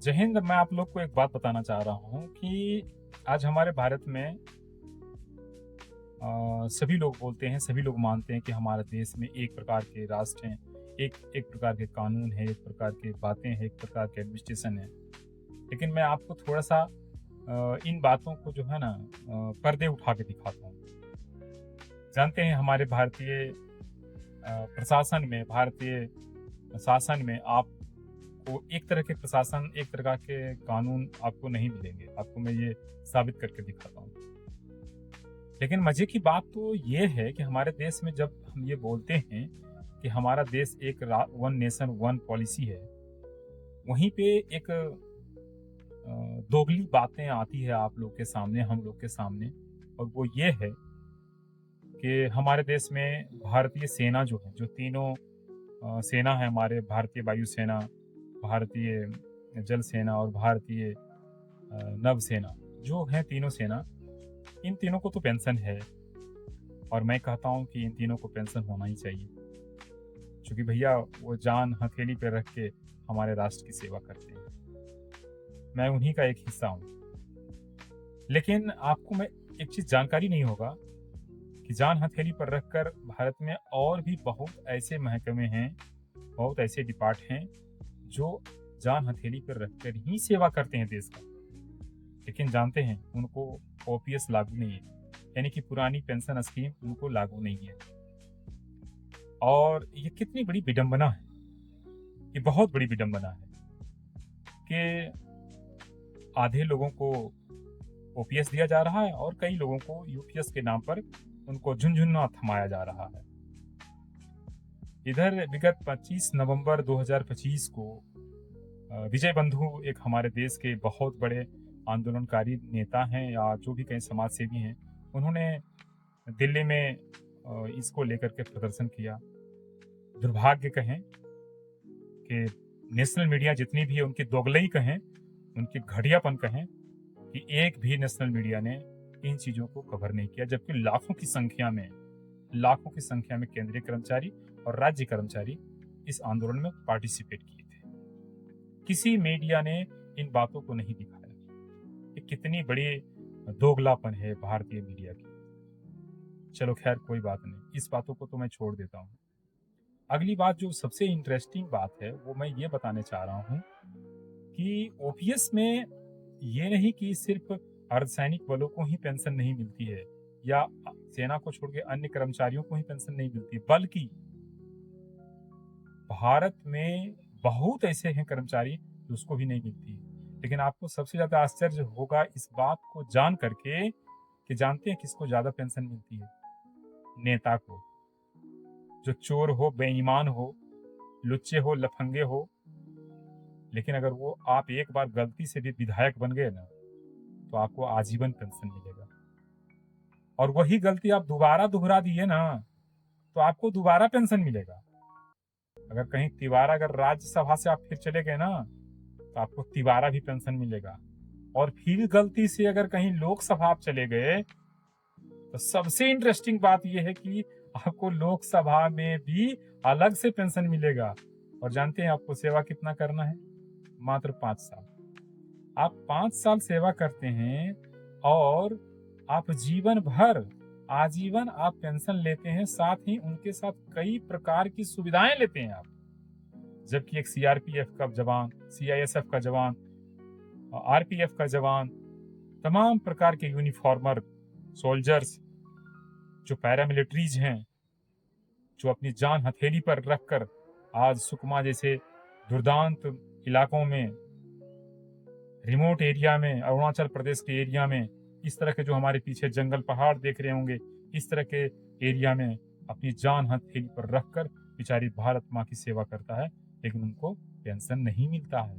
जय हिंद। मैं आप लोग को एक बात बताना चाह रहा हूँ कि आज हमारे भारत में सभी लोग बोलते हैं, सभी लोग मानते हैं कि हमारे देश में एक प्रकार के राष्ट्र हैं, एक एक प्रकार के कानून हैं, एक प्रकार की बातें हैं, एक प्रकार के एडमिनिस्ट्रेशन है। लेकिन मैं आपको थोड़ा-सा इन बातों को जो है ना पर्दे उठा के दिखाता हूँ। जानते हैं हमारे भारतीय प्रशासन में, भारतीय शासन में आपको एक तरह के प्रशासन, एक प्रकार के कानून आपको नहीं मिलेंगे। आपको मैं ये साबित करके दिखाता हूँ। लेकिन मज़े की बात तो ये है कि हमारे देश में जब हम ये बोलते हैं कि हमारा देश एक वन नेशन वन पॉलिसी है, वहीं पे एक दोगली बातें आती है आप लोग के सामने, हम लोग के सामने। और वो ये है कि हमारे देश में भारतीय सेना जो है, जो तीनों सेना है हमारे, भारतीय वायुसेना, भारतीय जल सेना और भारतीय नवसेना, जो है तीनों सेना, इन तीनों को तो पेंशन है। और मैं कहता हूँ कि इन तीनों को पेंशन होना ही चाहिए, क्योंकि भैया वो जान हथेली पे रख के हमारे राष्ट्र की सेवा करते हैं। मैं उन्हीं का एक हिस्सा हूँ। लेकिन आपको मैं एक चीज़ जानकारी नहीं होगा कि जान हथेली पर रखकर भारत में और भी बहुत ऐसे महकमे हैं, बहुत ऐसे डिपार्ट हैं जो जान हथेली पर रखकर ही सेवा करते हैं देश का। लेकिन जानते हैं उनको ओपीएस लागू नहीं है, यानी कि पुरानी पेंशन स्कीम उनको लागू नहीं है। और ये कितनी बड़ी विडंबना है, ये बहुत बड़ी विडंबना है कि आधे लोगों को ओपीएस दिया जा रहा है और कई लोगों को यूपीएस के नाम पर उनको झुनझुना थमाया जा रहा है। इधर विगत 25 नवंबर 2025 को विजय बंधु एक हमारे देश के बहुत बड़े आंदोलनकारी नेता हैं या जो भी कई समाज सेवी हैं, उन्होंने दिल्ली में इसको लेकर के प्रदर्शन किया। दुर्भाग्य कहें कि नेशनल मीडिया जितनी भी है, उनकी दोगलई कहें, उनकी घटियापन कहें, कि एक भी नेशनल मीडिया ने इन चीज़ों को कवर नहीं किया, जबकि लाखों की संख्या में केंद्रीय कर्मचारी और राज्य कर्मचारी इस आंदोलन में पार्टिसिपेट किए थे। किसी मीडिया ने इन बातों को नहीं दिखाया। ये कितनी बड़ी दोगलापन है भारतीय मीडिया की। चलो खैर कोई बात नहीं, इस बातों को तो मैं छोड़ देता हूँ। अगली बात जो सबसे इंटरेस्टिंग बात है वो मैं ये बताने चाह रहा हूँ कि ओपीएस में ये नहीं कि सिर्फ अर्धसैनिक बलों को ही पेंशन नहीं मिलती है या सेना को छोड़ के अन्य कर्मचारियों को ही पेंशन नहीं मिलती, बल्कि भारत में बहुत ऐसे हैं कर्मचारी जिसको भी नहीं मिलती। लेकिन आपको सबसे ज्यादा आश्चर्य होगा इस बात को जान करके कि जानते हैं किसको ज्यादा पेंशन मिलती है? नेता को। जो चोर हो, बेईमान हो, लुच्चे हो, लफंगे हो, लेकिन अगर वो आप एक बार गलती से भी विधायक बन गए ना, तो आपको आजीवन पेंशन मिलेगा। और वही गलती आप दोबारा दोहरा दिए ना, तो आपको दोबारा पेंशन मिलेगा। अगर कहीं तिवारा, अगर राज्यसभा से आप फिर चले गए ना, तो आपको तिवारा भी पेंशन मिलेगा। और फिर गलती से अगर कहीं लोकसभा आप चले गए, तो सबसे इंटरेस्टिंग बात यह है कि आपको लोकसभा में भी अलग से पेंशन मिलेगा। और जानते हैं आपको सेवा कितना करना है? मात्र 5 साल। आप 5 साल सेवा करते हैं और आप जीवन भर, आजीवन आप पेंशन लेते हैं, साथ ही उनके साथ कई प्रकार की सुविधाएं लेते हैं आप। जबकि एक सीआरपीएफ का जवान, सीआईएसएफ का जवान, आरपीएफ का जवान, तमाम प्रकार के यूनिफॉर्मर सोल्जर्स, जो पैरामिलिट्रीज हैं, जो अपनी जान हथेली पर रखकर आज सुकमा जैसे दुर्दांत इलाकों में, रिमोट एरिया में, अरुणाचल प्रदेश के एरिया में, इस तरह के जो हमारे पीछे जंगल पहाड़ देख रहे होंगे, इस तरह के एरिया में अपनी जान हथेली पर रखकर बेचारी भारत माँ की सेवा करता है, लेकिन उनको पेंशन नहीं मिलता है।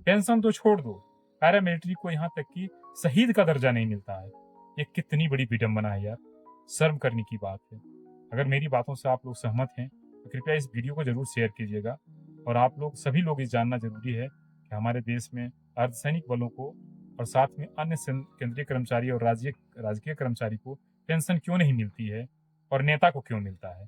पेंशन तो छोड़ दो, पैरामिलिट्री को यहाँ तक कि शहीद का दर्जा नहीं मिलता है। ये कितनी बड़ी विडंबना है यार, शर्म करने की बात है। अगर मेरी बातों से आप लोग सहमत हैं तो कृपया इस वीडियो को जरूर शेयर कीजिएगा। और आप लोग, सभी लोग, ये जानना जरूरी है कि हमारे देश में अर्धसैनिक बलों को और साथ में अन्य केंद्रीय कर्मचारी और राजकीय कर्मचारी को पेंशन क्यों नहीं मिलती है और नेता को क्यों मिलता है।